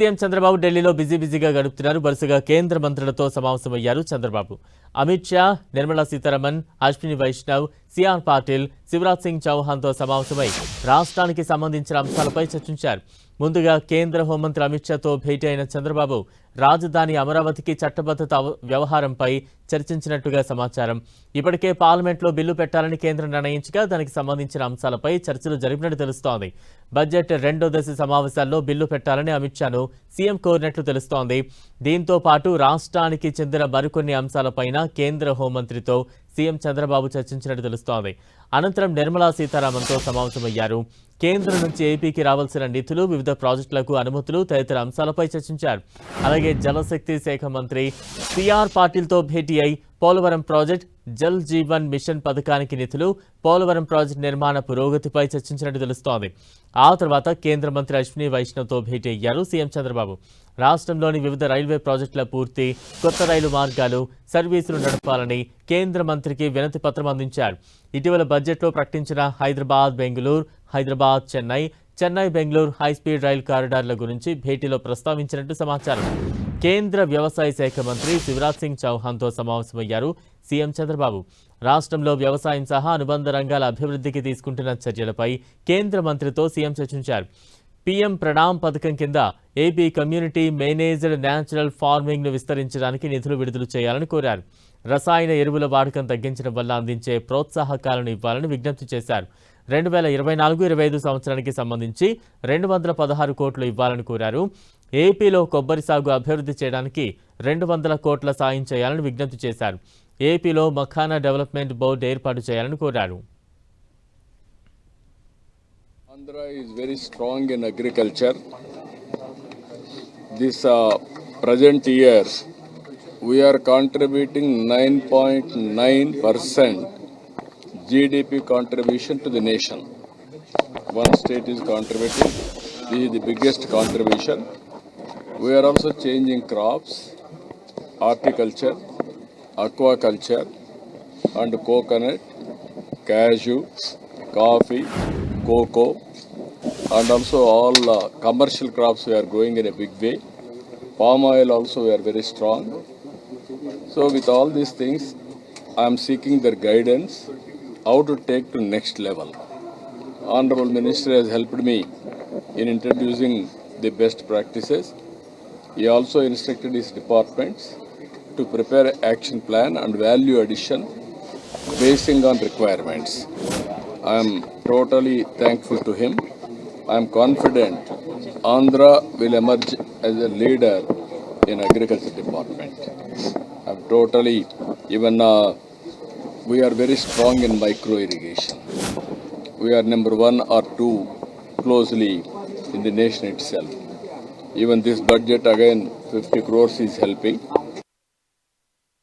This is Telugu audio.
సీఎం చంద్రబాబు ఢిల్లీలో బిజీగా గడుపుతున్నారు. వరుసగా కేంద్ర మంత్రులతో సమావేశమయ్యారు చంద్రబాబు. అమిత్ షా, నిర్మలా సీతారామన్, అశ్విని వైష్ణవ్, సిఆర్ పాటిల్, శివరాజ్ సింగ్ చౌహాన్తో సమావేశమై రాష్ట్రానికి సంబంధించిన అంశాలపై చర్చించారు. ముందుగా కేంద్ర హోంమంత్రి అమిత్ షాతో భేటీ అయిన చంద్రబాబు రాజధాని అమరావతికి చట్టబద్ధత వ్యవహారంపై చర్చించినట్టుగా సమాచారం. ఇప్పటికే పార్లమెంట్లో బిల్లు పెట్టాలని కేంద్రం నిర్ణయించగా దానికి సంబంధించిన అంశాలపై చర్చలు జరిపినట్టు తెలుస్తోంది. బడ్జెట్ రెండో దశ సమావేశాల్లో బిల్లు పెట్టాలని అమిత్ షాను సీఎం కోరినట్లు తెలుస్తోంది. దీంతో పాటు రాష్ట్రానికి చెందిన మరికొన్ని అంశాలపైన కేంద్ర హోంమంత్రితో సీఎం చంద్రబాబు చర్చించినట్టు తెలుస్తోంది. అనంతరం నిర్మలా సీతారామన్తో సమావేశమయ్యారు. కేంద్రం నుంచి ఏపీకి రావాల్సిన నిధులు, వివిధ ప్రాజెక్టులకు అనుమతులు తదితర అంశాలపై చర్చించారు. అలాగే జలశక్తి శాఖ మంత్రి సిఆర్ పాటిల్తో భేటీ అయి పోలవరం ప్రాజెక్ట్, జల్ జీవన్ మిషన్ పథకానికి నిధులు, పోలవరం ప్రాజెక్టు నిర్మాణ పురోగతిపై చర్చించినట్టు తెలుస్తోంది. ఆ తర్వాత కేంద్ర మంత్రి అశ్విని వైష్ణవ్తో భేటీ అయ్యారు సీఎం చంద్రబాబు. రాష్ట్రంలోని వివిధ రైల్వే ప్రాజెక్టుల పూర్తి, కొత్త రైలు మార్గాలు, సర్వీసులు నడపాలని కేంద్ర మంత్రికి వినతి పత్రం అందించారు. ఇటీవల బడ్జెట్లో ప్రకటించిన హైదరాబాద్ బెంగళూరు, హైదరాబాద్ చెన్నై, చెన్నై బెంగళూరు హైస్పీడ్ రైలు కారిడార్ల గురించి భేటీలో ప్రస్తావించినట్టు సమాచారం. కేంద్ర వ్యవసాయ శాఖ మంత్రి శివరాజ్ సింగ్ చౌహాన్తో సమావేశమయ్యారు సీఎం చంద్రబాబు. రాష్ట్రంలో వ్యవసాయం సహా అనుబంధ రంగాల అభివృద్ధికి తీసుకుంటున్న చర్యలపై కేంద్ర మంత్రితో సీఎం చర్చించారు. పీఎం ప్రణామ్ పథకం కింద ఏపీ కమ్యూనిటీ మేనేజ్డ్ న్యాచురల్ ఫార్మింగ్ను విస్తరించడానికి నిధులు విడుదల చేయాలని కోరారు. రసాయన ఎరువుల వాడకం తగ్గించడం వల్ల అందించే ప్రోత్సాహకాలను ఇవ్వాలని విజ్ఞప్తి చేశారు. 2024-25 సంవత్సరానికి సంబంధించి 216 కోట్లు ఇవ్వాలని కోరారు. ఏపీలో కొబ్బరి సాగు అభివృద్ధి చేయడానికి 200 కోట్ల సాయం చేయాలని విజ్ఞప్తి చేశారు. ఏపీలో మఖానా డెవలప్మెంట్ బోర్డు ఏర్పాటు చేయాలని కోరారు. Andhra is very strong in agriculture. This present year, we are contributing 9.9% GDP contribution to the nation. One state is contributing. This is the biggest contribution. We are also changing crops, horticulture, aquaculture, and coconut, cashew, coffee, cocoa, and also all commercial crops we are growing in a big way. Palm oil also we are very strong. So with all these things, I am seeking their guidance how to take to next level. Honorable Minister has helped me in introducing the best practices. He also instructed his departments to prepare an action plan and value addition basing on requirements. I am totally thankful to him. I am confident Andhra will emerge as a leader in agriculture department. I am totally, even we are very strong in micro irrigation. We are number 1 or 2 closely in the nation itself. Even this budget again 50 crores is helping.